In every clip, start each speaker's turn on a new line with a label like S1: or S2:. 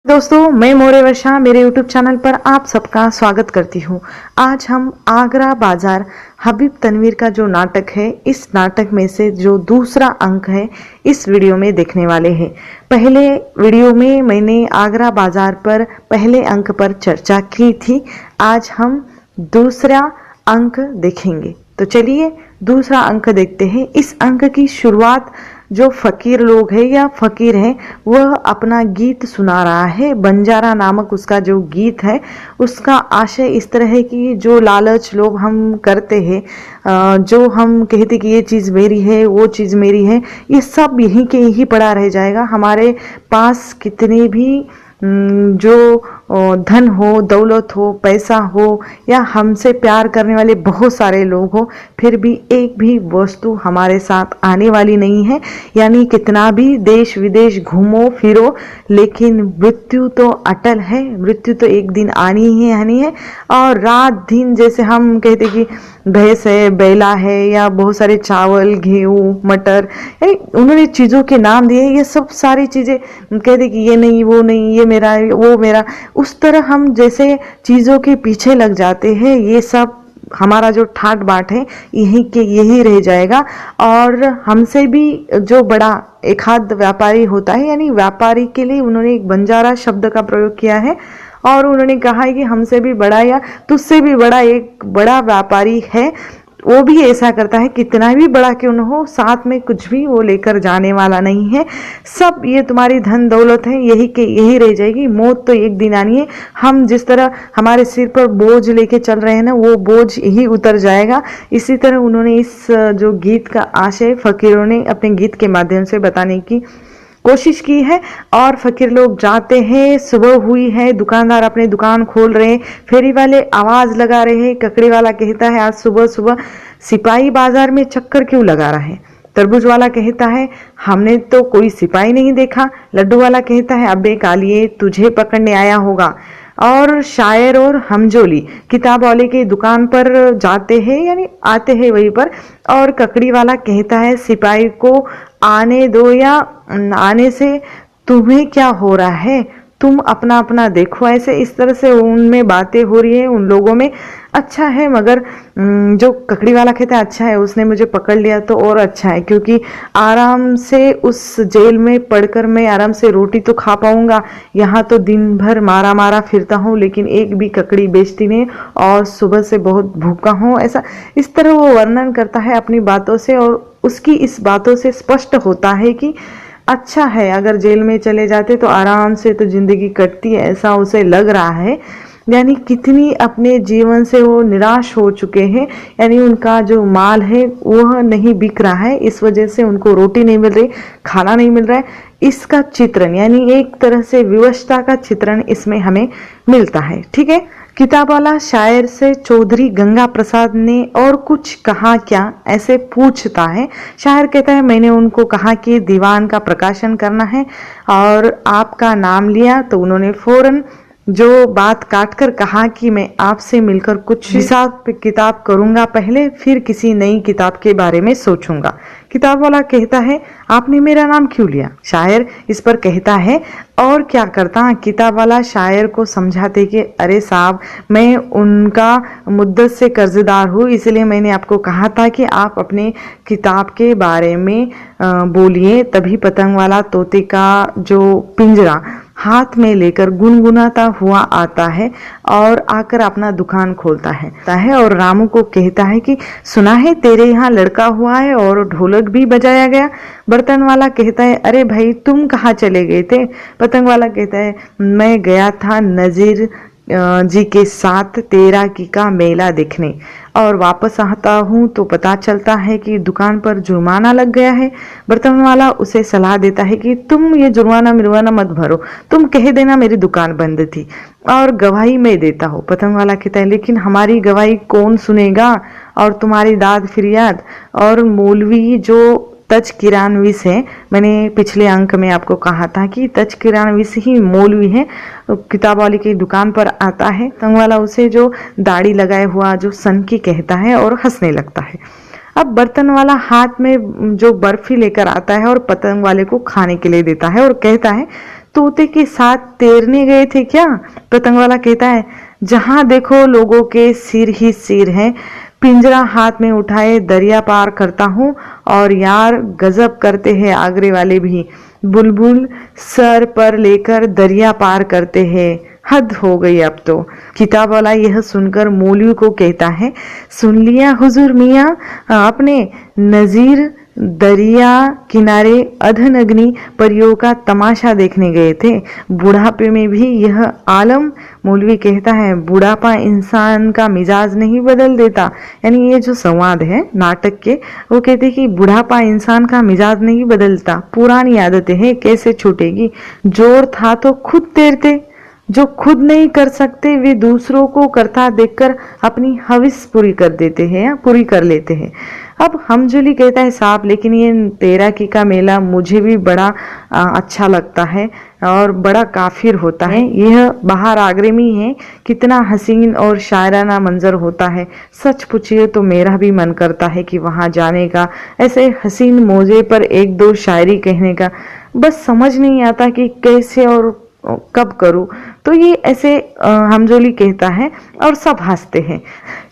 S1: दोस्तों, मैं मोरे वर्षा मेरे YouTube चैनल पर आप सबका स्वागत करती हूँ। आज हम आगरा बाजार हबीब तनवीर का जो नाटक है, इस नाटक में से जो दूसरा अंक है, इस वीडियो में देखने वाले हैं। पहले वीडियो में मैंने आगरा बाजार पर पहले अंक पर चर्चा की थी। आज हम दूसरा अंक देखेंगे। तो चलिए दूसरा अंक देखते हैं। इस अंक की शुरुआत जो फकीर लोग हैं या फकीर है, वह अपना गीत सुना रहा है। बंजारा नामक उसका जो गीत है, उसका आशय इस तरह है कि जो लालच लोग हम करते हैं, जो हम कहते कि ये चीज़ मेरी है, वो चीज़ मेरी है, ये सब यहीं के यहीं पड़ा रह जाएगा। हमारे पास कितने भी जो धन हो, दौलत हो, पैसा हो या हमसे प्यार करने वाले बहुत सारे लोग हो, फिर भी एक भी वस्तु हमारे साथ आने वाली नहीं है। यानी कितना भी देश विदेश घूमो फिरो, लेकिन मृत्यु तो अटल है। मृत्यु तो एक दिन आनी ही आनी है। और रात दिन जैसे हम कहते कि भैंस है, बैला है या बहुत सारे चावल, गेहूँ, मटर, उन्होंने चीज़ों के नाम दिए। ये सब सारी चीज़ें कहते कि ये नहीं, वो नहीं, ये मेरा, वो मेरा, उस तरह हम जैसे चीज़ों के पीछे लग जाते हैं। ये सब हमारा जो ठाट बाट है यही के यही रह जाएगा। और हमसे भी जो बड़ा एक हाथ व्यापारी होता है, यानी व्यापारी के लिए उन्होंने एक बंजारा शब्द का प्रयोग किया है और उन्होंने कहा है कि हमसे भी बड़ा या तुझसे भी बड़ा एक बड़ा व्यापारी है। वो भी ऐसा करता है, कितना भी बड़ा क्यों न हो, साथ में कुछ भी वो लेकर जाने वाला नहीं है। सब ये तुम्हारी धन दौलत है, यही के यही रह जाएगी। मौत तो एक दिन आनी है। हम जिस तरह हमारे सिर पर बोझ लेके चल रहे हैं ना, वो बोझ यही उतर जाएगा। इसी तरह उन्होंने इस जो गीत का आशय फकीरों ने अपने गीत के माध्यम से बताने की कोशिश की है। और फकीर लोग जाते हैं, सुबह हुई है, दुकानदार अपने दुकान खोल रहे हैं, फेरी वाले आवाज लगा रहे हैं। ककड़ी वाला कहता है आज सुबह सुबह सिपाही बाजार में चक्कर क्यों लगा रहा है। तरबूज वाला कहता है हमने तो कोई सिपाही नहीं देखा। लड्डू वाला कहता है अबे कालिए, तुझे पकड़ने आया होगा। और शायर और हमजोली किताब वाले की दुकान पर जाते हैं, यानी आते हैं वहीं पर। और ककड़ी वाला कहता है सिपाही को आने दो या आने से तुम्हें क्या हो रहा है, तुम अपना अपना देखो। ऐसे इस तरह से उनमें बातें हो रही है उन लोगों में। अच्छा है, मगर जो ककड़ी वाला कहता है अच्छा है, उसने मुझे पकड़ लिया तो और अच्छा है, क्योंकि आराम से उस जेल में पढ़कर मैं आराम से रोटी तो खा पाऊंगा। यहाँ तो दिन भर मारा मारा फिरता हूँ, लेकिन एक भी ककड़ी बेचती नहीं और सुबह से बहुत भूखा हूँ। ऐसा इस तरह वो वर्णन करता है अपनी बातों से। और उसकी इस बातों से स्पष्ट होता है कि अच्छा है, अगर जेल में चले जाते तो आराम से तो जिंदगी कटती है, ऐसा उसे लग रहा है। यानी कितनी अपने जीवन से वो निराश हो चुके हैं। यानी उनका जो माल है वह नहीं बिक रहा है, इस वजह से उनको रोटी नहीं मिल रही, खाना नहीं मिल रहा है। इसका चित्रण, यानी एक तरह से विवशता का चित्रण इसमें हमें मिलता है। ठीक है। किताब वाला शायर से चौधरी गंगा प्रसाद ने और कुछ कहा क्या, ऐसे पूछता है। शायर कहता है मैंने उनको कहा कि दीवान का प्रकाशन करना है और आपका नाम लिया, तो उन्होंने फौरन जो बात काटकर कहा कि मैं आपसे मिलकर कुछ हिसाब किताब करूंगा पहले, फिर किसी नई किताब के बारे में सोचूंगा। किताब वाला कहता है आपने मेरा नाम क्यों लिया। शायर इस पर कहता है और क्या करता। किताब वाला शायर को समझाते कि अरे साहब, मैं उनका मुद्दत से कर्जदार हूँ, इसलिए मैंने आपको कहा था कि आप अपने किताब के बारे में बोलिए। तभी पतंग वाला तोते का जो पिंजरा हाथ में लेकर गुनगुनाता हुआ आता है और आकर अपना दुकान खोलता है और रामू को कहता है कि सुना है तेरे यहाँ लड़का हुआ है और ढोलक भी बजाया गया। बर्तन वाला कहता है अरे भाई तुम कहाँ चले गए थे। पतंग वाला कहता है मैं गया था नजीर जी के साथ तेरा की का मेला देखने और वापस आता हूँ तो पता चलता है कि दुकान पर जुर्माना लग गया है। बर्तन वाला उसे सलाह देता है कि तुम ये जुर्माना मिर्वाना मत भरो, तुम कह देना मेरी दुकान बंद थी और गवाही मैं देता हूँ। पतंग वाला कहता है लेकिन हमारी गवाही कौन सुनेगा और तुम्हारी दाद फिरियाद। और मौलवी जो तज किरानविस है, मैंने पिछले अंक में आपको कहा था कि तज किरानविस ही मौलवी है। किताब वाली की दुकान पर आता है, तंग वाला उसे जो दाढ़ी लगाए हुआ जो सन की कहता है और हंसने लगता है। अब बर्तन वाला हाथ में जो बर्फी लेकर आता है और पतंग वाले को खाने के लिए देता है और कहता है तोते के साथ तैरने गए थे क्या? पतंग वाला कहता है, जहां देखो लोगों के सिर ही सिर हैं। पिंजरा हाथ में उठाए दरिया पार करता हूँ, और यार गजब करते हैं आगरे वाले भी। बुलबुल सर पर लेकर दरिया पार करते हैं, हद हो गई अब तो। किताब वाला यह सुनकर मौलवी को कहता है, सुन लिया हुजूर मियाँ, आपने नजीर दरिया किनारे अधनग्नी परियों का तमाशा देखने गए थे, बुढ़ापे में भी यह आलम। मौलवी कहता है, बुढ़ापा इंसान का मिजाज नहीं बदल देता। यानी ये जो संवाद है नाटक के, वो कहते कि बुढ़ापा इंसान का मिजाज नहीं बदलता, पुरानी आदतें हैं कैसे छूटेगी। जोर था तो खुद तैरते, जो खुद नहीं कर सकते वे दूसरों को करता देखकर अपनी हविस पूरी कर देते हैं या पूरी कर लेते हैं। अब हमजोली कहता है, साहब लेकिन ये तैराकी का मेला मुझे भी बड़ा अच्छा लगता है और बड़ा काफिर होता है। यह बाहर आगरे में ही है, कितना हसीन और शायराना मंजर होता है। सच पूछिए तो मेरा भी मन करता है कि वहां जाने का, ऐसे हसीन मौजे पर एक दो शायरी कहने का। बस समझ नहीं आता कि कैसे और कब करूं। तो ये ऐसे हमजोली कहता है और सब हंसते हैं।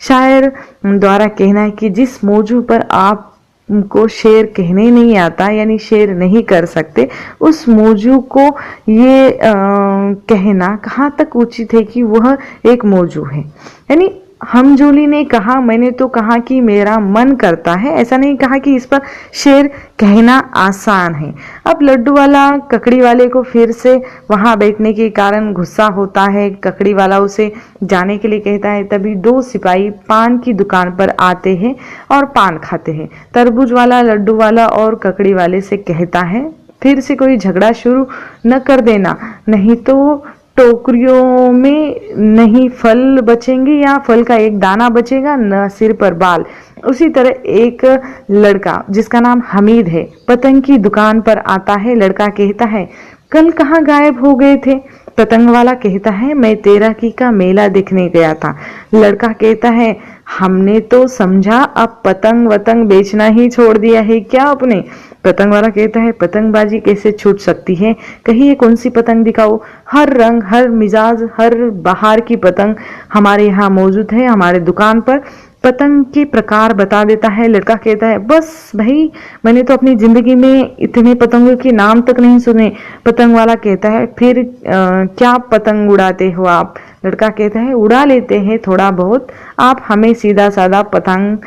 S1: शायर द्वारा कहना है कि जिस मौजू पर आपको शेर कहने नहीं आता, यानी शेर नहीं कर सकते, उस मौजू को ये कहना कहाँ तक उचित है कि वह एक मौजू है। यानी हमजोली ने कहा, मैंने तो कहा कि मेरा मन करता है, ऐसा नहीं कहा कि इस पर शेर कहना आसान है। अब लड्डू वाला ककड़ी वाले को फिर से वहां बैठने के कारण गुस्सा होता है। ककड़ी वाला उसे जाने के लिए कहता है। तभी दो सिपाही पान की दुकान पर आते हैं और पान खाते हैं। तरबूज वाला लड्डू वाला और ककड़ी वाले से कहता है, फिर से कोई झगड़ा शुरू न कर देना, नहीं तो टोकरियों में नहीं फल बचेंगे या फल का एक दाना बचेगा न सिर पर बाल। उसी तरह एक लड़का जिसका नाम हमीद है पतंग की दुकान पर आता है। लड़का कहता है, कल कहाँ गायब हो गए थे? पतंग वाला कहता है, मैं तैराकी का मेला देखने गया था। लड़का कहता है, हमने तो समझा अब पतंग वतंग बेचना ही छोड़ दिया है क्या आपने? पतंग वाला कहता है, पतंगबाजी कैसे छूट सकती है? कहिए कौन सी पतंग दिखाओ। हर रंग, हर मिजाज, हर बाहर की पतंग हमारे यहाँ मौजूद है। हमारे दुकान पर पतंग के प्रकार बता देता है। लड़का कहता है, बस भाई, मैंने तो अपनी जिंदगी में इतने पतंगों के नाम तक नहीं सुने। पतंग वाला कहता है, फिर क्या पतंग उड़ाते हो आप? लड़का कहता है, उड़ा लेते हैं थोड़ा बहुत, आप हमें सीधा साधा पतंग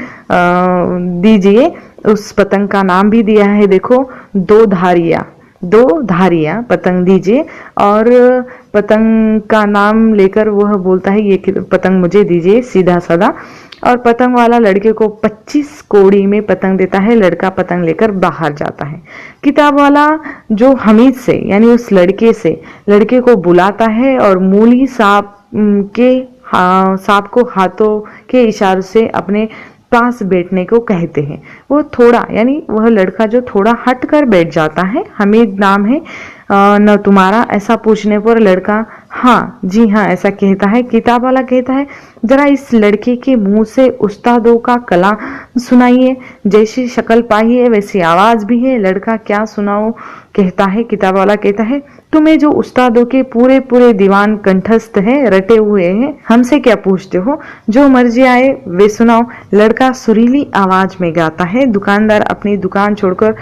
S1: दीजिए। उस पतंग का नाम भी दिया है, देखो, दो धारिया पतंग दीजिए। और पतंग का नाम लेकर वह बोलता है, ये पतंग मुझे दीजिए सीधा साधा। और पतंग वाला लड़के को 25 कौड़ी में पतंग देता है। लड़का पतंग लेकर बाहर जाता है। किताब वाला जो हमीद से यानी उस लड़के को बुलाता है और मूली सांप को हाथों के इशारों से अपने पास बैठने को कहते हैं। वो थोड़ा, यानी वह लड़का जो थोड़ा हट कर बैठ जाता है। हमीद नाम है न तुम्हारा? ऐसा पूछने पर लड़का हाँ जी हाँ ऐसा कहता है। किताब वाला कहता है, जरा इस लड़के के मुंह से उस्तादों का कलाम सुनाइए, जैसी शक्ल पाई है वैसी आवाज भी है। लड़का क्या सुनाओ कहता है। किताब वाला कहता है, तुम्हें जो उस्तादों के पूरे पूरे दीवान कंठस्थ है, रटे हुए हैं, हमसे क्या पूछते हो? जो मर्जी आए वे सुनाओ। लड़का सुरीली आवाज में गाता है। दुकानदार अपनी दुकान छोड़कर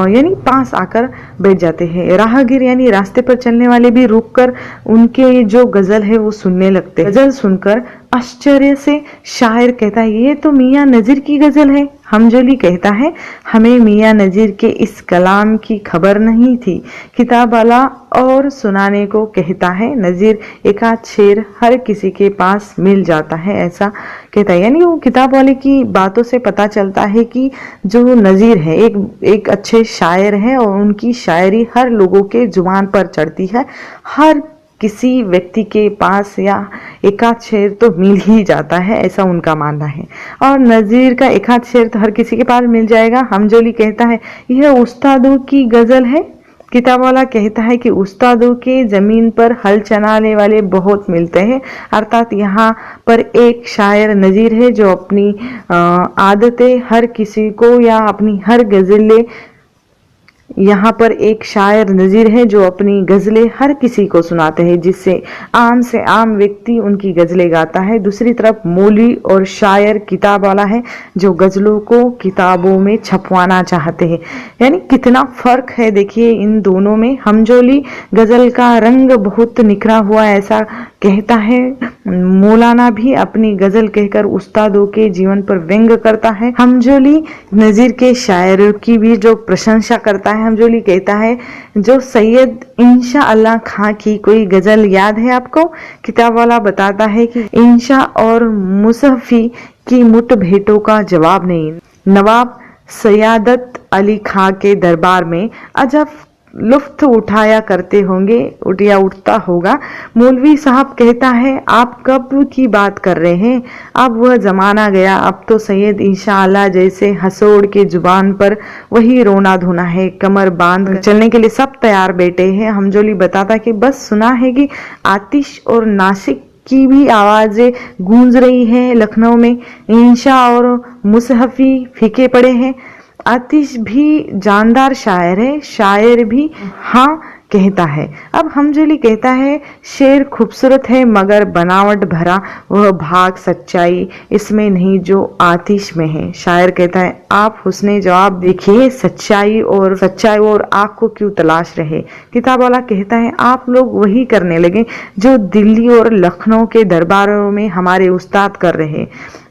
S1: यानी पास आकर बैठ जाते हैं। राहगीर यानी रास्ते पर चलने वाले भी रुककर उनके जो गजल है वो सुनने लगते हैं। गजल सुनकर आश्चर्य से शायर कहता है, ये तो मियाँ नजीर की गजल है। हमजोली कहता है, हमें मियाँ नजीर के इस कलाम की खबर नहीं थी। किताब वाला और सुनाने को कहता है, नजीर एक आध शेर हर किसी के पास मिल जाता है, ऐसा कहता है। यानी वो किताब वाले की बातों से पता चलता है कि जो नजीर है एक अच्छे शायर है और उनकी शायरी हर लोगों के जुबान पर चढ़ती है। हर किसी व्यक्ति के पास या एकाध शेर तो मिल ही जाता है, ऐसा उनका मानना है। और नजीर का एकाध शेर तो हर किसी के पास मिल जाएगा। हमजोली कहता है, यह उस्तादों की गजल है। किताब वाला कहता है कि उस्तादों के जमीन पर हल चलाने वाले बहुत मिलते हैं, अर्थात यहाँ पर एक शायर नजीर है जो अपनी आदतें हर किसी को या अपनी हर गजलें यहाँ पर एक शायर नज़ीर है जो अपनी गज़लें हर किसी को सुनाते हैं, जिससे आम से आम व्यक्ति उनकी गज़लें गाता है। दूसरी तरफ मौलवी और शायर किताब वाला है जो गज़लों को किताबों में छपवाना चाहते हैं। यानी कितना फ़र्क है देखिए इन दोनों में। हमजोली गज़ल का रंग बहुत निखरा हुआ ऐसा कहता है। मौलाना भी अपनी गज़ल कहकर उस्तादों के जीवन पर व्यंग करता है। हमजोली नज़ीर के शायरों की भी जो प्रशंसा करता है। हमजोली कहता है, जो सैयद इंशा अल्लाह खां की कोई गज़ल याद है आपको? किताब वाला बताता है कि इंशा और मुसहफी की मुठभेड़ों का जवाब नहीं। नवाब सयादत अली खां के दरबार में अजब लुफ्त उठाया करते होंगे, उठता होगा। मौलवी साहब कहता है, आप कब की बात कर रहे हैं? अब वह जमाना गया, अब तो सैयद इंशाअल्लाह जैसे हसोड़ के जुबान पर वही रोना धोना है। कमर बांध चलने के लिए सब तैयार बैठे हैं। हमजोली बताता कि बस सुना है कि आतिश और नासिक की भी आवाजें गूंज रही है लखनऊ में। इंशा और मुसहफी फीके पड़े हैं। आतिश भी जानदार शायर है, शायर भी हाँ कहता है। अब हमजोली कहता है, शेर खूबसूरत है मगर बनावट भरा वह भाग सच्चाई इसमें नहीं जो आतिश में है। शायर कहता है, आप हुस्ने जवाब देखिए, सच्चाई और आग को क्यों तलाश रहे? किताब वाला कहता है, आप लोग वही करने लगे जो दिल्ली और लखनऊ के दरबारों में हमारे उस्ताद कर रहे।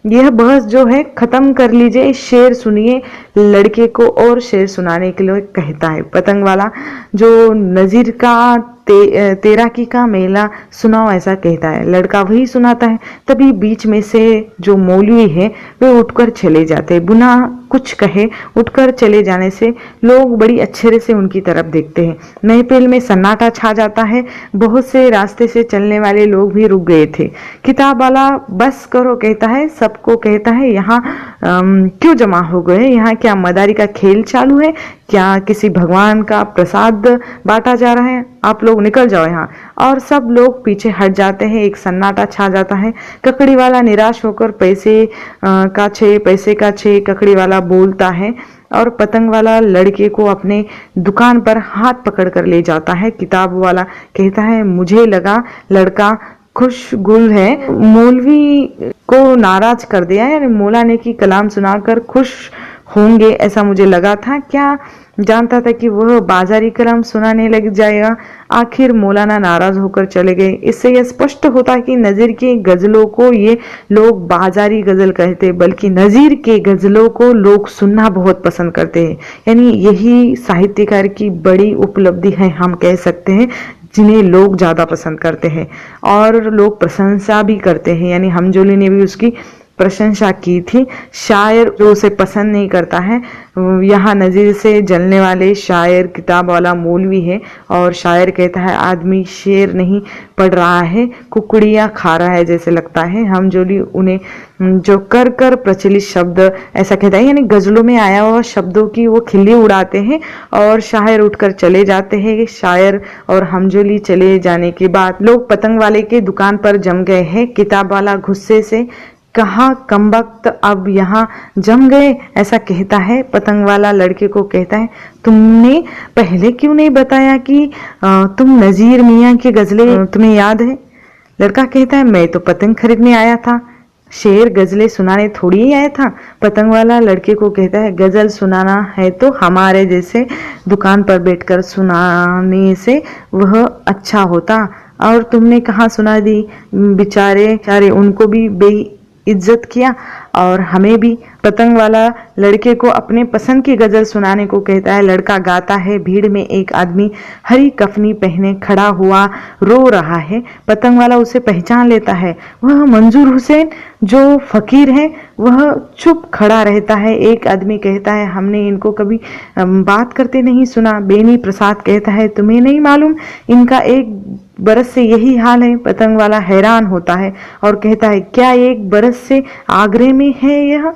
S1: यह बहस जो है खत्म कर लीजिए, शेर सुनिए। लड़के को और शेर सुनाने के लिए कहता है। पतंग वाला, जो नज़ीर का तैराकी का मेला सुनाओ ऐसा कहता है। लड़का वही सुनाता है। तभी बीच में से जो मौलवी है वे उठकर चले जाते। बिना कुछ कहे उठकर चले जाने से लोग बड़ी अच्छे से उनकी तरफ देखते हैं। महफिल में सन्नाटा छा जाता है। बहुत से रास्ते से चलने वाले लोग भी रुक गए थे। किताब वाला बस करो कहता है, सबको कहता है, यहाँ क्यों जमा हो गए? यहाँ क्या मदारी का खेल चालू है? क्या किसी भगवान का प्रसाद बांटा जा रहा है? आप लोग निकल जाओ यहाँ। और सब लोग पीछे हट जाते हैं। एक सन्नाटा छा जाता है। ककड़ी वाला निराश होकर पैसे का छे ककड़ी वाला बोलता है और पतंग वाला लड़के को अपने दुकान पर हाथ पकड़ कर ले जाता है। किताब वाला कहता है, मुझे लगा लड़का खुशगुल है, मौलवी को नाराज कर दिया, यानी मौलाना की कलाम सुनाकर खुश होंगे ऐसा मुझे लगा था। क्या जानता था कि वह बाजारी कलाम सुनाने लग जाएगा। आखिर मौलाना नाराज होकर चले गए। इससे यह स्पष्ट होता कि नज़ीर की गजलों को ये लोग बाजारी गजल कहते, बल्कि नज़ीर के गजलों को लोग सुनना बहुत पसंद करते हैं। यानी यही साहित्यकार की बड़ी उपलब्धि है, हम कह सकते हैं, जिन्हें लोग ज़्यादा पसंद करते हैं और लोग प्रशंसा भी करते हैं। यानी हमजोली ने भी उसकी प्रशंसा की थी। शायर जो उसे पसंद नहीं करता है, यहाँ नज़ीर से जलने वाले शायर किताब वाला मौलवी है। और शायर कहता है, आदमी शेर नहीं पढ़ रहा है, कुकड़ियाँ खा रहा है जैसे लगता है। हमजोली उन्हें जो कर कर प्रचलित शब्द ऐसा कहता है, यानी गजलों में आया हुआ शब्दों की वो खिल्ली उड़ाते हैं और शायर उठकर चले जाते हैं। शायर और हमजोली चले जाने के बाद लोग पतंग वाले के दुकान पर जम गए हैं। किताब वाला गुस्से से, कहाँ कमबख्त अब यहाँ जम गए ऐसा कहता है। पतंग वाला लड़के को कहता है, तुमने पहले क्यों नहीं बताया कि तुम नज़ीर मियाँ की गजलें तुम्हें याद है? लड़का कहता है, मैं तो पतंग खरीदने आया था, शेर गजलें सुनाने थोड़ी ही आया था। पतंग वाला लड़के को कहता है, गजल सुनाना है तो हमारे जैसे दुकान पर बैठकर सुनाने से वह अच्छा होता, और तुमने कहाँ सुना दी? बेचारे उनको भी इज्जत किया और हमें भी। पतंग वाला लड़के को अपने पसंद की गजल सुनाने को कहता है। लड़का गाता है, भीड़ में एक आदमी हरी कफनी पहने खड़ा हुआ रो रहा है। पतंग वाला उसे पहचान लेता है, वह मंजूर हुसैन जो फकीर है। वह चुप खड़ा रहता है। एक आदमी कहता है, हमने इनको कभी बात करते नहीं सुना। बेनी प्रसाद कहता है, तुम्हें नहीं मालूम इनका एक बरस से यही हाल है। पतंग वाला हैरान होता है और कहता है, क्या एक बरस से आगरे में है? यह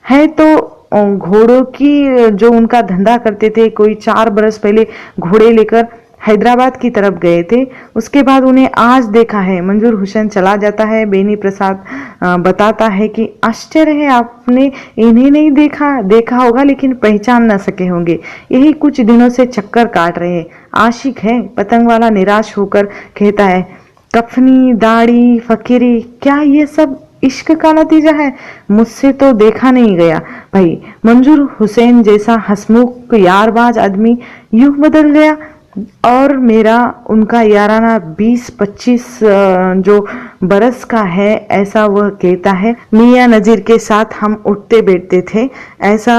S1: है तो घोड़ों की जो उनका धंधा करते थे, कोई 4 बरस पहले घोड़े लेकर हैदराबाद की तरफ गए थे। उसके बाद उन्हें आज देखा है। मंजूर हुसैन चला जाता है। बेनी प्रसाद बताता है कि आश्चर्य है, आपने इन्हें नहीं देखा होगा लेकिन पहचान न सके होंगे, यही कुछ दिनों से चक्कर काट रहे आशिक है। पतंग वाला निराश होकर कहता है, कफनी, दाढ़ी, फकीरी, क्या ये सब इश्क का नतीजा है? मुझसे तो देखा नहीं गया भाई। मंजूर हुसैन जैसा हंसमुख यारबाज आदमी यूं बदल गया। और मेरा उनका याराना 20-25 जो बरस का है, ऐसा वह कहता है। मियां नजीर के साथ हम उठते बैठते थे, ऐसा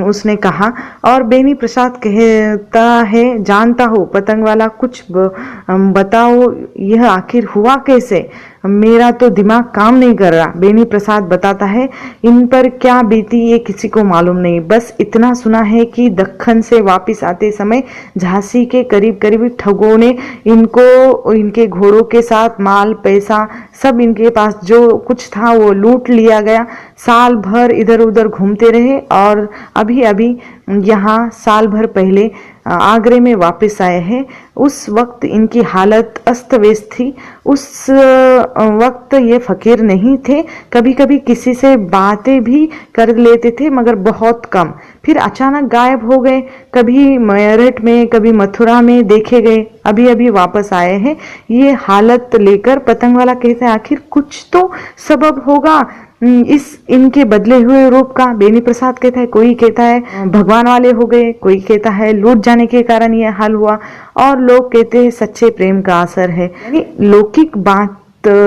S1: उसने कहा। और बेनी प्रसाद कहता है, जानता हो पतंग वाला, कुछ बताओ, यह आखिर हुआ कैसे? मेरा तो दिमाग काम नहीं कर रहा। बेनी प्रसाद बताता है, इन पर क्या बीती ये किसी को मालूम नहीं। बस इतना सुना है कि दक्खन से वापस आते समय झांसी के करीब करीब ठगों ने इनको, इनके घोड़ों के साथ माल पैसा सब इनके पास जो कुछ था वो लूट लिया गया। साल भर इधर उधर घूमते रहे और अभी अभी यहाँ साल भर पहले आगरे में वापस आए हैं। उस वक्त इनकी हालत अस्त व्यस्त थी। उस वक्त ये फकीर नहीं थे। कभी कभी किसी से बातें भी कर लेते थे मगर बहुत कम। फिर अचानक गायब हो गए। कभी मेरठ में, कभी मथुरा में देखे गए, अभी अभी वापस आए हैं। ये हालत लेकर पतंग वाला कहता है, आखिर कुछ तो सबब होगा इस इनके बदले हुए रूप का। बेनी प्रसाद कहता है, कोई कहता है भगवान वाले हो गए, कोई कहता है लूट जाने के कारण यह हाल हुआ, और लोग कहते हैं सच्चे प्रेम का असर है। यानी लौकिक बात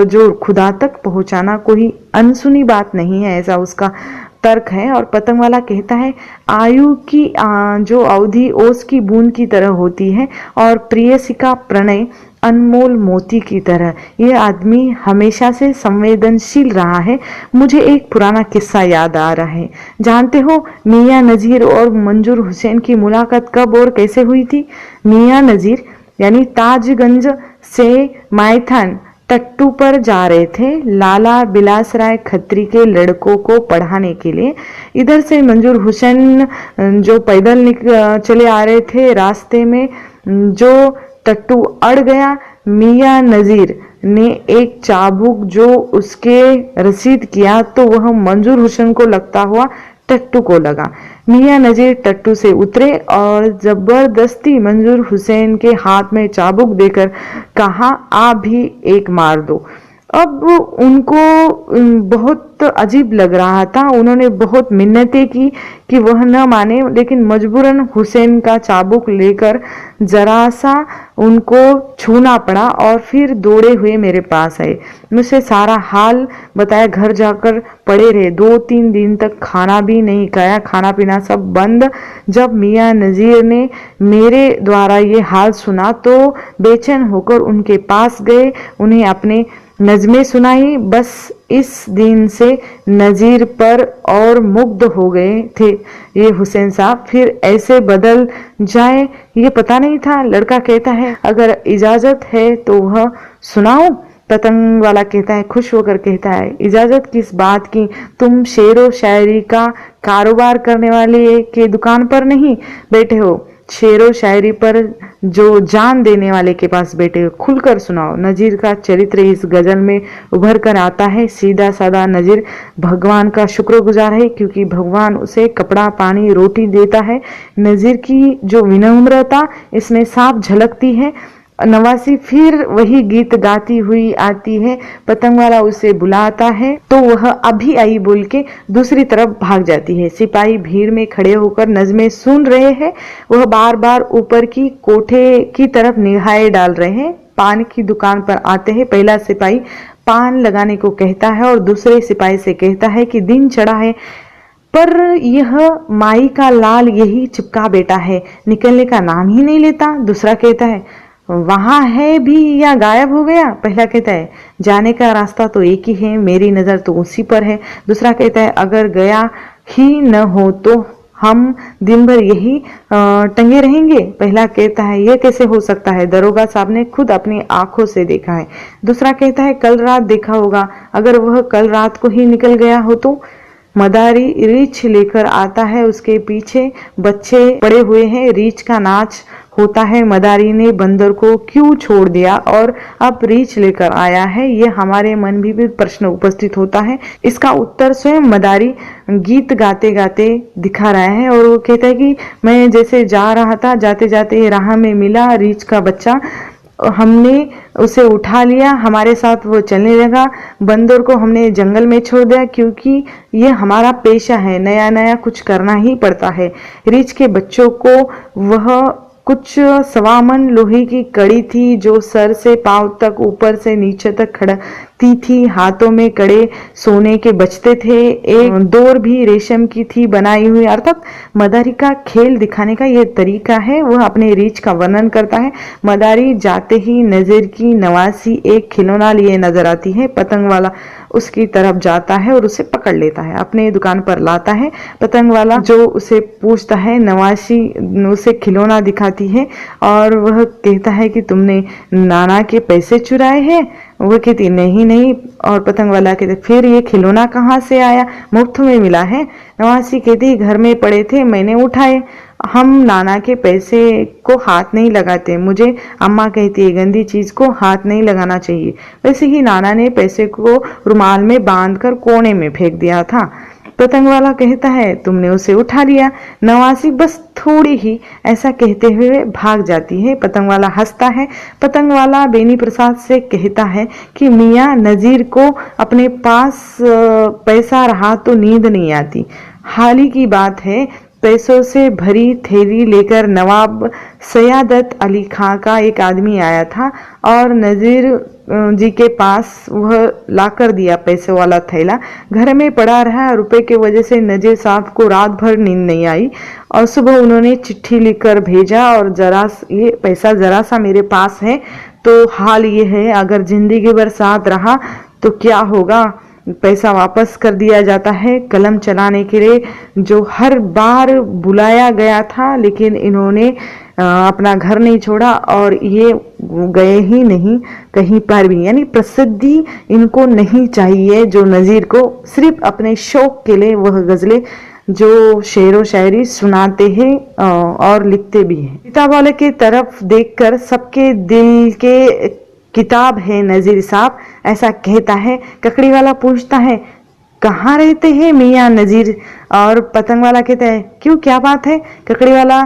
S1: जो खुदा तक पहुंचाना कोई अनसुनी बात नहीं है, ऐसा उसका तर्क है। और पतंग वाला कहता है, आयु की जो अवधि ओस की बूंद की तरह होती है और प्रेयसी का प्रणय अनमोल मोती की तरह। यह आदमी हमेशा से संवेदनशील रहा है। मुझे एक पुराना किस्सा याद आ रहा है। जानते हो मियां नजीर और मंजूर हुसैन की मुलाकात कब और कैसे हुई थी? मियां नजीर यानी ताजगंज से मायथान टट्टू पर जा रहे थे, लाला बिलास राय खत्री के लड़कों को पढ़ाने के लिए। इधर से मंजूर हुसैन जो पैदल चले आ रहे थे, रास्ते में जो टट्टू अड़ गया। मियां नजीर ने एक चाबुक जो उसके रसीद किया तो वह मंजूर हुसैन को लगता हुआ टट्टू को लगा। मियां नजीर टट्टू से उतरे और जबरदस्ती मंजूर हुसैन के हाथ में चाबुक देकर कहा, आप भी एक मार दो। अब उनको बहुत अजीब लग रहा था। उन्होंने बहुत मिन्नतें की कि वह न माने, लेकिन मजबूरन हुसैन का चाबुक लेकर जरा सा उनको छूना पड़ा और फिर दौड़े हुए मेरे पास आए। मुझसे सारा हाल बताया। घर जाकर पड़े रहे। 2-3 दिन तक खाना भी नहीं खाया, खाना पीना सब बंद। जब मियां नजीर ने मेरे द्वारा ये हाल सुना तो बेचैन होकर उनके पास गए, उन्हें अपने नज़में सुनाई। बस इस दिन से नजीर पर और मुग्ध हो गए थे ये हुसैन साहब। फिर ऐसे बदल जाए ये पता नहीं था। लड़का कहता है, अगर इजाजत है तो वह सुनाओ। पतंग वाला कहता है, खुश होकर कहता है, इजाजत किस बात की? तुम शेरो शायरी का कारोबार करने वाले के दुकान पर नहीं बैठे हो, शेरो शायरी पर जो जान देने वाले के पास बैठे हो। खुलकर सुनाओ। नजीर का चरित्र इस गजल में उभर कर आता है। सीधा साधा नजीर भगवान का शुक्रगुजार है क्योंकि भगवान उसे कपड़ा, पानी, रोटी देता है। नजीर की जो विनम्रता इसमें साफ झलकती है। नवासी फिर वही गीत गाती हुई आती है। पतंग वाला उसे बुलाता है तो वह अभी आई बोल के दूसरी तरफ भाग जाती है। सिपाही भीड़ में खड़े होकर नज़में सुन रहे हैं। वह बार बार ऊपर की कोठे की तरफ निगाहें डाल रहे हैं। पान की दुकान पर आते हैं। पहला सिपाही पान लगाने को कहता है और दूसरे सिपाही से कहता है कि दिन चढ़ा है पर यह माई का लाल यही चिपका बेटा है, निकलने का नाम ही नहीं लेता। दूसरा कहता है, वहां है भी या गायब हो गया? पहला कहता है, जाने का रास्ता तो एक ही है, मेरी नजर तो उसी पर है। दूसरा कहता है, अगर गया ही न हो तो हम दिन भर यही टंगे रहेंगे। पहला कहता है, यह कैसे हो सकता है, दरोगा साहब ने खुद अपनी आंखों से देखा है। दूसरा कहता है, कल रात देखा होगा, अगर वह कल रात को ही निकल गया हो तो। मदारी रीछ लेकर आता है, उसके पीछे बच्चे पड़े हुए हैं। रीछ का नाच होता है मदारी ने बंदर को क्यों छोड़ दिया और अब रीछ लेकर आया है, ये हमारे मन में भी प्रश्न उपस्थित होता है। इसका उत्तर स्वयं मदारी गीत गाते गाते दिखा रहा है और वो कहता है कि मैं जैसे जा रहा था, जाते जाते राह में मिला रीछ का बच्चा, हमने उसे उठा लिया, हमारे साथ वो चलने लगा। बंदर को हमने जंगल में छोड़ दिया क्योंकि ये हमारा पेशा है, नया नया कुछ करना ही पड़ता है। रीछ के बच्चों को वह कुछ सवामन लोहे की कड़ी थी जो सर से पांव तक ऊपर से नीचे तक खड़ती थी। हाथों में कड़े सोने के बचते थे। एक डोर भी रेशम की थी बनाई हुई। अर्थात मदारी का खेल दिखाने का ये तरीका है। वह अपने रीछ का वर्णन करता है। मदारी जाते ही नजर की नवासी एक खिलौना लिए नजर आती है। पतंग वाला उसकी तरफ जाता है और उसे पकड़ लेता है, अपने दुकान पर लाता है। पतंग वाला जो उसे पूछता है, नवासी उसे खिलौना दिखाती है और वह कहता है कि तुमने नाना के पैसे चुराए हैं। वो कहती नहीं नहीं, और पतंग वाला कहते फिर ये खिलौना कहाँ से आया, मुफ्त में मिला है। नवासी कहती घर में पड़े थे, मैंने उठाए। हम नाना के पैसे को हाथ नहीं लगाते, मुझे अम्मा कहती है गंदी चीज को हाथ नहीं लगाना चाहिए। वैसे ही नाना ने पैसे को रुमाल में बांधकर कोने में फेंक दिया था। पतंग वाला कहता है तुमने उसे उठा लिया। नवासी बस थोड़ी ही ऐसा कहते हुए भाग जाती है। पतंग वाला हंसता है। पतंग वाला बेनी प्रसाद से कहता है कि मियाँ नजीर को अपने पास पैसा रहा तो नींद नहीं आती। हाल ही की बात है, पैसों से भरी थैली लेकर नवाब सयादत अली खां का एक आदमी आया था और नजीर जी के पास वह लाकर दिया पैसे वाला थैला। घर में पड़ा रहा। रुपए के वजह से नजीर साहब को रात भर नींद नहीं आई और सुबह उन्होंने चिट्ठी लिखकर भेजा और ये पैसा जरा सा मेरे पास है, तो हाल ये है अगर जिंदगी भर साथ रहा तो क्या होगा। पैसा वापस कर दिया जाता है। कलम चलाने के लिए जो हर बार बुलाया गया था, लेकिन इन्होंने अपना घर नहीं छोड़ा और ये गए ही नहीं कहीं पर भी, यानी प्रसिद्धि इनको नहीं चाहिए। जो नजीर को सिर्फ अपने शौक के लिए वह गजलें जो शेरो शायरी सुनाते हैं और लिखते भी हैं। किताब वाले की तरफ देखकर सबके दिल के किताब है नजीर साहब, ऐसा कहता है। ककड़ी वाला पूछता है कहाँ रहते हैं मियाँ नजीर, और पतंग वाला कहता है क्यों, क्या बात है। ककड़ी वाला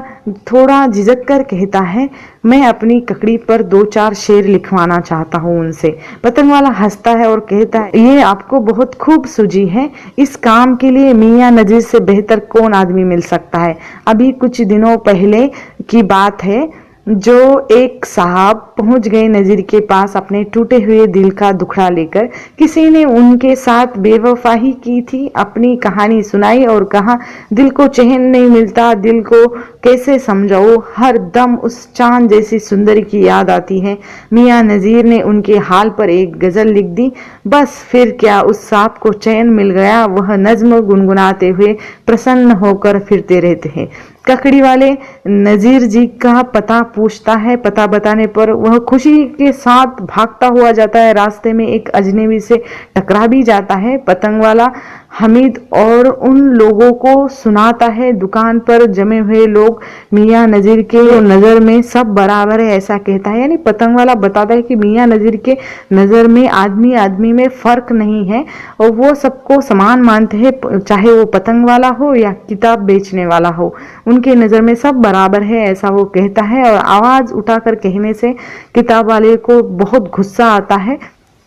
S1: थोड़ा झिझक कर कहता है मैं अपनी ककड़ी पर 2-4 शेर लिखवाना चाहता हूँ उनसे। पतंग वाला हंसता है और कहता है ये आपको बहुत खूब सूझी है। इस काम के लिए मियाँ नजीर से बेहतर कौन आदमी मिल सकता है। अभी कुछ दिनों पहले की बात है, जो एक साहब पहुंच गए नजीर के पास अपने टूटे हुए दिल का दुखड़ा लेकर। किसी ने उनके साथ बेवफाई की थी, अपनी कहानी सुनाई और कहा दिल को चैन नहीं मिलता, दिल को कैसे समझाओ, हर दम उस चांद जैसी सुंदरी की याद आती है। मियाँ नजीर ने उनके हाल पर एक गजल लिख दी। बस फिर क्या उस साहब को चैन मिल गया। वह नज्म गुनगुनाते हुए प्रसन्न होकर फिरते रहते हैं। ककड़ी वाले नजीर जी का पता पूछता है। पता बताने पर वह खुशी के साथ भागता हुआ जाता है। रास्ते में एक अजनबी से टकरा भी जाता है। पतंग वाला हमीद और उन लोगों को सुनाता है। दुकान पर जमे हुए लोग मियाँ नजीर के नजर में सब बराबर है, ऐसा कहता है। यानी पतंग वाला बताता है कि मियाँ नजीर के नजर में आदमी आदमी में फर्क नहीं है और वो सबको समान मानते हैं, चाहे वो पतंग वाला हो या किताब बेचने वाला हो, उनके नजर में सब बराबर है, ऐसा वो कहता है। और आवाज उठाकर कहने से किताब वाले को बहुत गुस्सा आता है।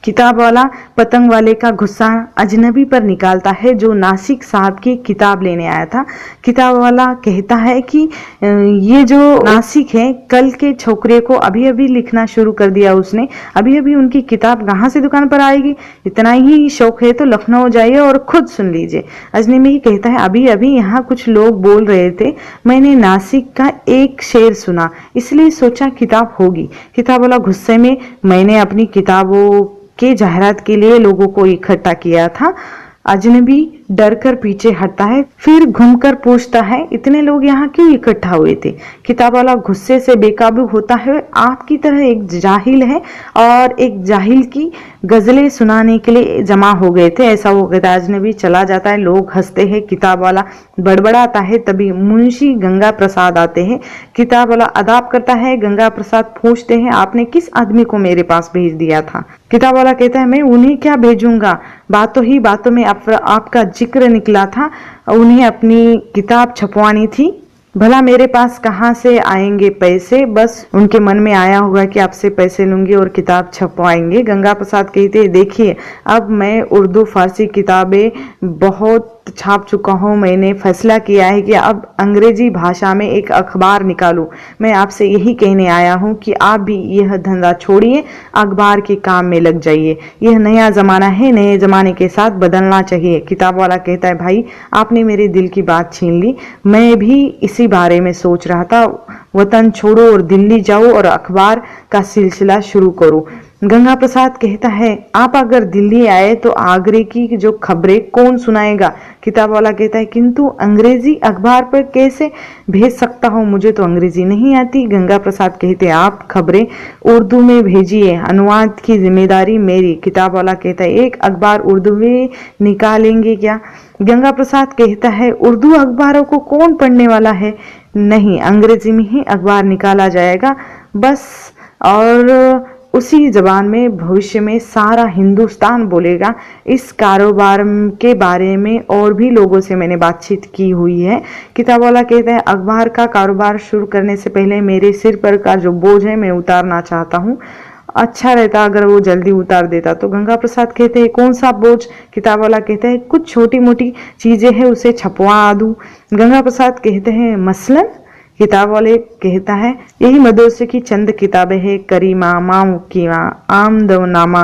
S1: किताब वाला पतंग वाले का गुस्सा अजनबी पर निकालता है जो नासिक साहब की किताब लेने आया था। किताब वाला कहता है कि ये जो नासिक है, कल के छोकरे को अभी अभी लिखना शुरू कर दिया उसने, अभी अभी उनकी किताब कहाँ से दुकान पर आएगी, इतना ही शौक है तो लखनऊ जाइए और खुद सुन लीजिए। अजनबी कहता है अभी अभी यहाँ कुछ लोग बोल रहे थे, मैंने नासिक का एक शेर सुना इसलिए सोचा किताब होगी। किताब वाला गुस्से में, मैंने अपनी किताबों के जाहिरात के लिए लोगों को इकट्ठा किया था। अजनबी डर कर पीछे हटता है, फिर घूमकर पूछता है इतने लोग यहाँ क्यों इकट्ठा हुए थे। किताब वाला गुस्से से बेकाबू होता है, आपकी तरह एक जाहिल है और एक जाहिल की गजलें सुनाने के लिए जमा हो गए थे, ऐसा वो गैर-अजनबी चला जाता है। लोग हंसते हैं, किताब वाला बड़बड़ाता है। तभी मुंशी गंगा प्रसाद आते हैं। किताब वाला अदाब करता है। गंगा प्रसाद पूछते हैं आपने किस आदमी को मेरे पास भेज दिया था। किताब वाला कहता है मैं उन्हें क्या भेजूंगा, बातों ही बातों में आपका जिक्र निकला था, उन्हें अपनी किताब छपवानी थी। भला मेरे पास कहाँ से आएंगे पैसे, बस उनके मन में आया होगा कि आपसे पैसे लूंगी और किताब छपवाएंगे। गंगा प्रसाद कहते देखिए अब मैं उर्दू फारसी किताबें बहुत छाप चुका हूँ, मैंने फैसला किया है कि अब अंग्रेजी भाषा में एक अखबार निकालूं। मैं आपसे यही कहने आया हूँ कि आप भी यह धंधा छोड़िए, अखबार के काम में लग जाइए। यह नया जमाना है, नए जमाने के साथ बदलना चाहिए। किताब वाला कहता है भाई आपने मेरे दिल की बात छीन ली, मैं भी इसी बारे में सोच रहा था, वतन छोड़ो और दिल्ली जाओ और अखबार का सिलसिला शुरू करो। गंगा प्रसाद कहता है आप अगर दिल्ली आए तो आगरे की जो खबरें कौन सुनाएगा। किताब वाला कहता है किंतु अंग्रेजी अखबार पर कैसे भेज सकता हूँ, मुझे तो अंग्रेजी नहीं आती। गंगा प्रसाद कहते आप खबरें उर्दू में भेजिए, अनुवाद की जिम्मेदारी मेरी। किताब वाला कहता है एक अखबार उर्दू में निकालेंगे क्या। गंगा प्रसाद कहता है उर्दू अखबारों को कौन पढ़ने वाला है, नहीं अंग्रेजी में ही अखबार निकाला जाएगा बस, और उसी जबान में भविष्य में सारा हिंदुस्तान बोलेगा। इस कारोबार के बारे में और भी लोगों से मैंने बातचीत की हुई है। किताब वाला कहता है अखबार का कारोबार शुरू करने से पहले मेरे सिर पर का जो बोझ है मैं उतारना चाहता हूँ, अच्छा रहता अगर वो जल्दी उतार देता। तो गंगा प्रसाद कहते हैं कौन सा बोझ। किताब वाला कहता है कुछ छोटी मोटी चीजें हैं उसे छपवा दूं। गंगा प्रसाद कहते हैं मसलन। किताब वाले कहता है यही मदरसे की चंद किताबें हैं, करीमा, मामुकीमा, आमदनामा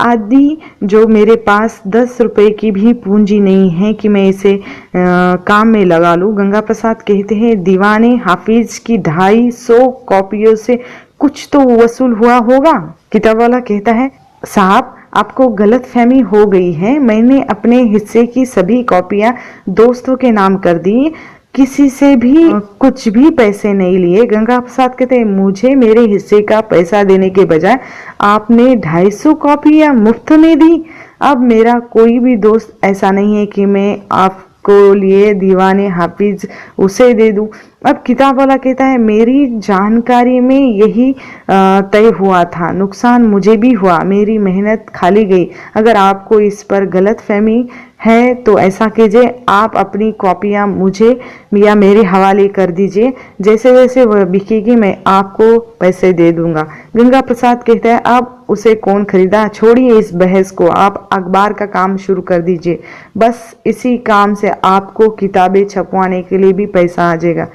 S1: आदि, जो मेरे पास 10 रुपए की भी पूंजी नहीं है कि मैं इसे काम में लगा लूं। गंगा प्रसाद कहते हैं दीवाने हाफिज की 250 कॉपियों से कुछ तो वसूल हुआ होगा। किताब वाला कहता है साहब आपको गलत फहमी हो गई है, मैंने अपने हिस्से की सभी कॉपियां दोस्तों के नाम कर दी, किसी से भी कुछ भी पैसे नहीं लिए। गंगा प्रसाद कहते हैं मुझे मेरे हिस्से का पैसा देने के बजाय आपने 250 कॉपियां मुफ्त में दी। अब मेरा कोई भी दोस्त ऐसा नहीं है कि मैं आपको लिए दीवाने हाफिज उसे दे दूं। अब किताब वाला कहता है मेरी जानकारी में यही तय हुआ था, नुकसान मुझे भी हुआ, मेरी मेहनत खाली गई। अगर आपको इस पर गलत फहमी है तो ऐसा कीजिए आप अपनी कॉपियां मुझे या मेरे हवाले कर दीजिए, जैसे जैसे वह बिकेगी मैं आपको पैसे दे दूंगा। गंगा प्रसाद कहता है अब उसे कौन खरीदा, छोड़िए इस बहस को, आप अखबार का काम शुरू कर दीजिए, बस इसी काम से आपको किताबें छपवाने के लिए भी पैसा आ जाएगा।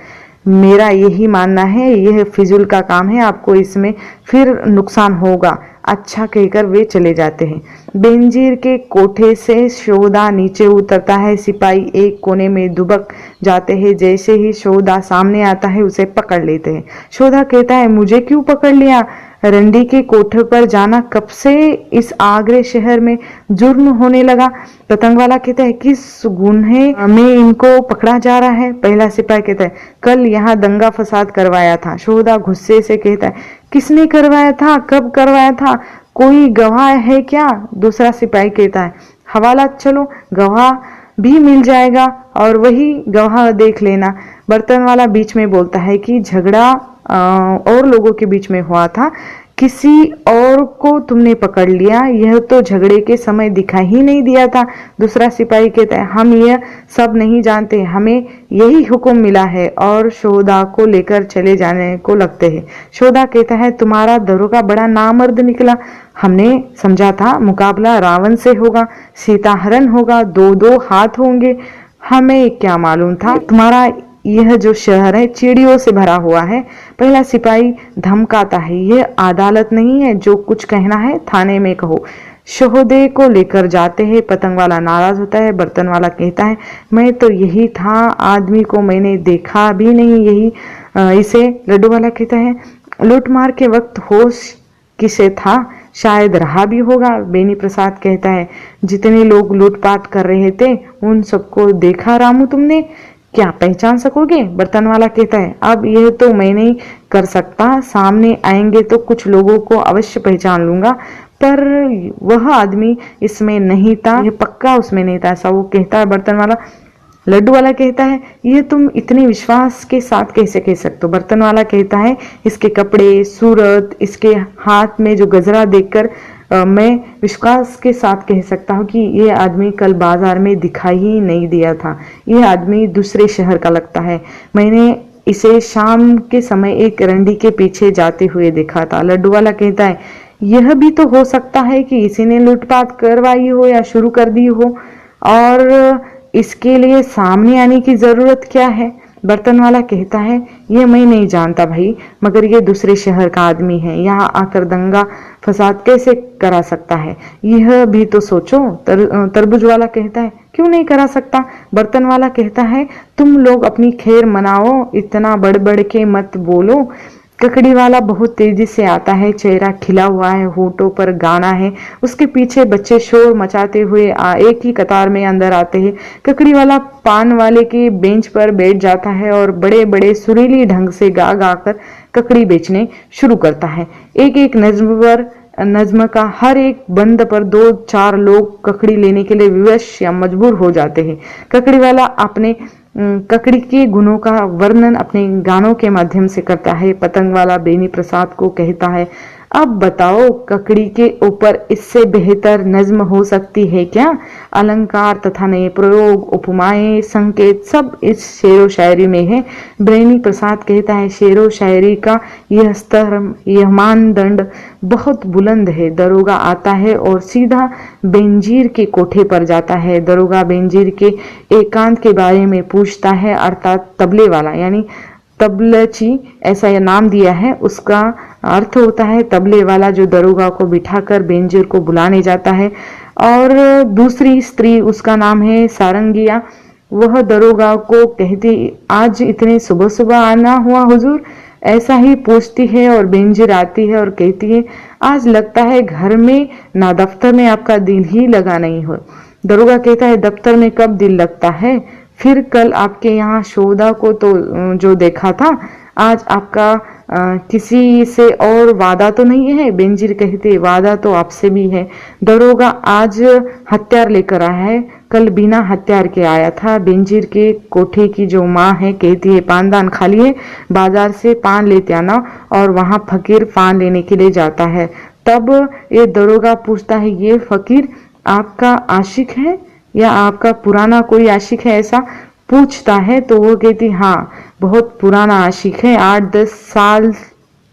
S1: मेरा यही मानना है यह फिजूल का काम है, आपको इसमें फिर नुकसान होगा। अच्छा कहकर वे चले जाते हैं। बेंजीर के कोठे से शोधा नीचे उतरता है, सिपाही एक कोने में दुबक जाते हैं, जैसे ही शोधा सामने आता है उसे पकड़ लेते हैं। शोधा कहता है मुझे क्यों पकड़ लिया, रंडी के कोठे पर जाना कब से इस आगरे शहर में जुर्म होने लगा। पतंग वाला कहता है किस गुन्हे में इनको पकड़ा जा रहा है। पहला सिपाही कहता है कल यहाँ दंगा फसाद करवाया था। शोधा गुस्से से कहता है किसने करवाया था, कब करवाया था, कोई गवाह है क्या। दूसरा सिपाही कहता है हवाला चलो, गवाह भी मिल जाएगा और वही गवाह देख लेना। बर्तन वाला बीच में बोलता है कि झगड़ा और लोगों के बीच में हुआ था, किसी और को तुमने पकड़ लिया, यह तो झगड़े के समय दिखाई ही नहीं दिया था। दूसरा सिपाही कहता है हम यह सब नहीं जानते, हमें यही हुक्म मिला है और शोधा को लेकर चले जाने को लगते हैं। शोधा कहता है तुम्हारा दरोगा बड़ा नामर्द निकला, हमने समझा था मुकाबला रावण से होगा, सीताहरण होगा, 2-2 हाथ होंगे, हमें क्या मालूम था तुम्हारा यह जो शहर है चिड़ियों से भरा हुआ है। पहला सिपाही धमकाता है यह अदालत नहीं है, जो कुछ कहना है थाने में कहो। शोहदे को लेकर जाते हैं, पतंग वाला नाराज होता है। बर्तन वाला कहता है मैं तो यही था, आदमी को मैंने देखा भी नहीं, यही इसे। लड्डू वाला कहता है लूटमार के वक्त होश किसे था, शायद रहा भी होगा। बेनी प्रसाद कहता है, जितने लोग लूटपाट कर रहे थे उन सबको देखा रामू तुमने, क्या पहचान सकोगे? बर्तन वाला कहता है, अब यह तो मैं नहीं कर सकता, सामने आएंगे तो कुछ लोगों को अवश्य पहचान लूंगा, पर वह आदमी इसमें नहीं था, यह पक्का उसमें नहीं था, ऐसा वो कहता है बर्तन वाला। लड्डू वाला कहता है, यह तुम इतने विश्वास के साथ कैसे कह सकते हो? बर्तन वाला कहता है, इसके कपड़े, सूरत, इसके हाथ में जो गजरा देखकर मैं विश्वास के साथ कह सकता हूँ कि यह आदमी कल बाजार में दिखाई ही नहीं दिया था, यह आदमी दूसरे शहर का लगता है, मैंने इसे शाम के समय एक रंडी के पीछे जाते हुए देखा था। लड्डू वाला कहता है, यह भी तो हो सकता है कि इसी ने लूटपाट करवाई हो या शुरू कर दी हो, और इसके लिए सामने आने की जरूरत क्या है? बर्तन वाला कहता है, यह मैं नहीं जानता भाई, मगर ये दूसरे शहर का आदमी है, यहाँ आकर दंगा फसाद कैसे करा सकता है, यह भी तो सोचो। तरबूज वाला कहता है, क्यों नहीं करा सकता? बर्तन वाला कहता है, तुम लोग अपनी खैर मनाओ, इतना बढ़ बढ़ के मत बोलो। ककड़ी वाला बहुत तेजी से आता है, चेहरा खिला हुआ है, होठों पर गाना है, उसके पीछे बच्चे शोर मचाते हुए एक ही कतार में अंदर आते हैं। ककड़ी वाला पान वाले के बेंच पर बैठ जाता है और बड़े बड़े सुरीली ढंग से गा गा कर ककड़ी बेचने शुरू करता है। एक एक नज्म का हर एक बंद पर 2-4 लोग ककड़ी लेने के लिए विवश या मजबूर हो जाते हैं। ककड़ी वाला अपने ककड़ी के गुणों का वर्णन अपने गानों के माध्यम से करता है। पतंग वाला बेनी प्रसाद को कहता है, अब बताओ ककड़ी के ऊपर इससे बेहतर नज्म हो सकती है क्या? अलंकार तथा नए प्रयोग, उपमाएं, संकेत सब इस शेरो शायरी में है। बेनी प्रसाद कहता है, शेरो शायरी का यह स्तर, यह मानदंड बहुत बुलंद है। दरोगा आता है और सीधा बेंजीर के कोठे पर जाता है। दरोगा बेंजीर के एकांत के बारे में पूछता है, अर्थात तबले वाला यानी तबलची ऐसा यह नाम दिया है, उसका अर्थ होता है तबले वाला, जो दरोगा को बिठाकर बेंजीर को बुलाने जाता है। और दूसरी स्त्री, उसका नाम है सारंगिया, वह दरोगा को कहती, आज इतने सुबह सुबह आना हुआ हुजूर? ऐसा ही पूछती है और बेंजीर आती है और कहती है, आज लगता है घर में ना दफ्तर में आपका दिल ही लगा नहीं हो। दरोगा कहता है, दफ्तर में कब दिल लगता है? फिर कल आपके यहाँ शोधा को तो जो देखा था, आज आपका किसी से और वादा तो नहीं है? बेंजीर कहते, वादा तो आपसे भी है। दरोगा आज हथियार लेकर आया है, कल बिना हथियार के आया था। बेंजीर के कोठे की जो माँ है कहती है, पानदान खाली है, बाजार से पान लेते आना। और वहाँ फकीर पान लेने के लिए जाता है। तब ये दरोगा पूछता है, ये फकीर आपका आशिक है या आपका पुराना कोई आशिक है? ऐसा पूछता है तो वो कहती, हाँ बहुत पुराना आशिक है, 8-10 साल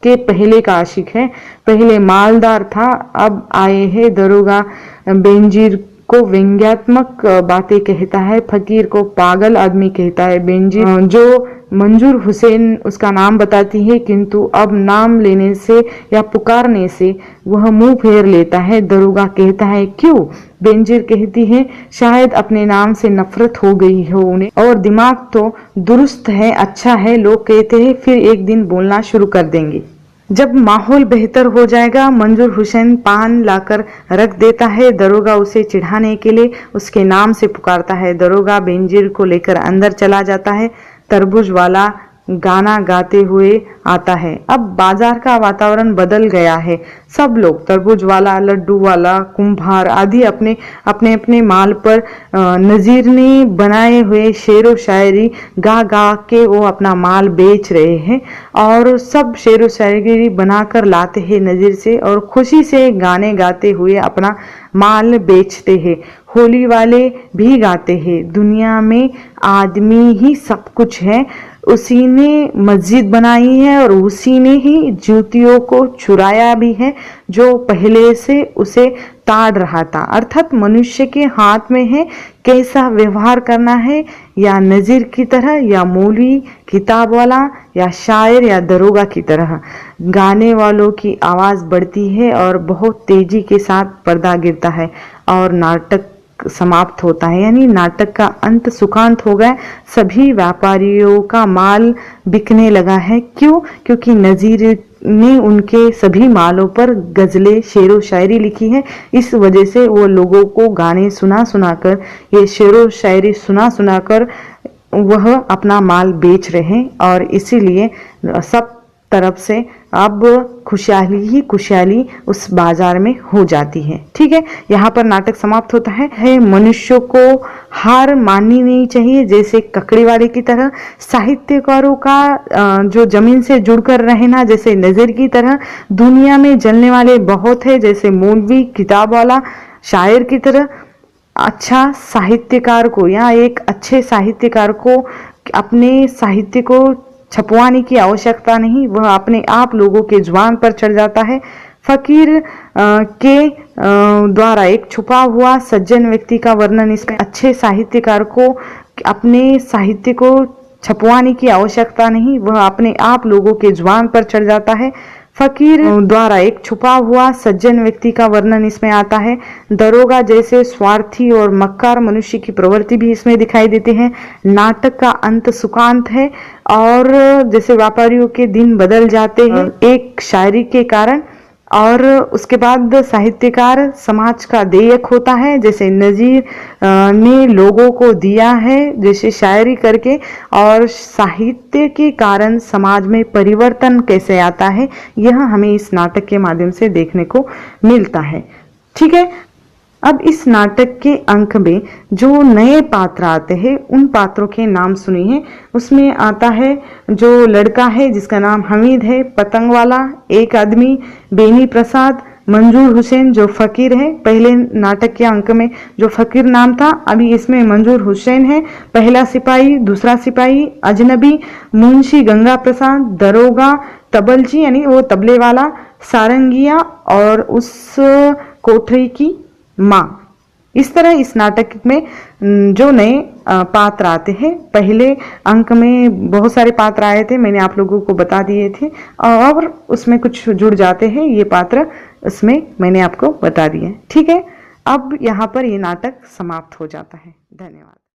S1: के पहले का आशिक है, पहले मालदार था, अब आए हैं। दरोगा बेंजीर को व्यंग्यात्मक बातें कहता है, फकीर को पागल आदमी कहता है। बेंजीर जो मंजूर हुसैन उसका नाम बताती है, किंतु अब नाम लेने से या पुकारने से वह मुंह फेर लेता है। दरोगा कहता है, क्यों? बेंजीर कहती है, शायद अपने नाम से नफरत हो गई हो उन्हें, और दिमाग तो दुरुस्त है, अच्छा है। लोग कहते हैं फिर एक दिन बोलना शुरू कर देंगे। जब माहौल बेहतर हो जाएगा, मंजूर हुसैन पान लाकर रख देता है। दरोगा उसे चिढ़ाने के लिए उसके नाम से पुकारता है। दरोगा बेंजीर को लेकर अंदर चला जाता है। तरबूज वाला गाना गाते हुए आता है। अब बाजार का वातावरण बदल गया है। सब लोग, तरबूज वाला, लड्डू वाला, कुंभार आदि अपने अपने माल पर नजीर ने बनाए हुए शेरो शायरी गा गा के वो अपना माल बेच रहे हैं। और सब शेरो शायरी बनाकर लाते हैं नजीर से और खुशी से गाने गाते हुए अपना माल बेचते हैं। होली वाले भी गाते हैं, दुनिया में आदमी ही सब कुछ है, उसी ने मस्जिद बनाई है और उसी ने ही जूतियों को चुराया भी है जो पहले से उसे ताड़ रहा था। अर्थात मनुष्य के हाथ में है कैसा व्यवहार करना है, या नजीर की तरह, या मौलवी, किताब वाला, या शायर, या दरोगा की तरह। गाने वालों की आवाज बढ़ती है और बहुत तेजी के साथ पर्दा गिरता है और नाटक समाप्त होता है, यानी नाटक का अंत सुखांत हो गया। सभी व्यापारियों का माल बिकने लगा है। क्यों? क्योंकि नजीर ने उनके सभी मालों पर गजलें शेरो शायरी लिखी है। इस वजह से वो लोगों को गाने सुना सुनाकर, ये शेरो शायरी सुना सुनाकर वह अपना माल बेच रहे हैं और इसीलिए सब तरफ से अब खुशहाली ही खुशहाली उस बाजार में हो जाती है। ठीक है, यहाँ पर नाटक समाप्त होता है। मनुष्यों को हार माननी नहीं चाहिए, जैसे ककड़ीवाले की तरह साहित्यकारों का जो जमीन से जुड़कर रहना, जैसे नजर की तरह दुनिया में जलने वाले बहुत है, जैसे मौलवी किताब वाला शायर की तरह। अच्छा साहित्यकार को या एक अच्छे साहित्यकार को अपने साहित्य को छपवाने की आवश्यकता नहीं, वह अपने आप लोगों के जुबान पर चढ़ जाता है। फकीर के द्वारा एक छुपा हुआ सज्जन व्यक्ति का वर्णन इसमें। अच्छे साहित्यकार को अपने साहित्य को छपवाने की आवश्यकता नहीं, वह अपने आप लोगों के जुबान पर चढ़ जाता है। फकीर द्वारा एक छुपा हुआ सज्जन व्यक्ति का वर्णन इसमें आता है। दरोगा जैसे स्वार्थी और मक्कार मनुष्य की प्रवृत्ति भी इसमें दिखाई देती है। नाटक का अंत सुखांत है और जैसे व्यापारियों के दिन बदल जाते हैं एक शायरी के कारण, और उसके बाद साहित्यकार समाज का देयक होता है, जैसे नजीर ने लोगों को दिया है जैसे शायरी करके, और साहित्य के कारण समाज में परिवर्तन कैसे आता है यह हमें इस नाटक के माध्यम से देखने को मिलता है। ठीक है, अब इस नाटक के अंक में जो नए पात्र आते हैं उन पात्रों के नाम सुनिए। उसमें आता है जो लड़का है जिसका नाम हमीद है, पतंग वाला, एक आदमी बेनी प्रसाद, मंजूर हुसैन जो फकीर है। पहले नाटक के अंक में जो फकीर नाम था, अभी इसमें मंजूर हुसैन है। पहला सिपाही, दूसरा सिपाही, अजनबी, मुंशी गंगा प्रसाद, दरोगा, तबलजी यानी वो तबले वाला, सारंगिया और उस कोठरी की माँ। इस तरह इस नाटक में जो नए पात्र आते हैं, पहले अंक में बहुत सारे पात्र आए थे, मैंने आप लोगों को बता दिए थे, और उसमें कुछ जुड़ जाते हैं ये पात्र, उसमें मैंने आपको बता दिए। ठीक है, अब यहाँ पर ये नाटक समाप्त हो जाता है। धन्यवाद।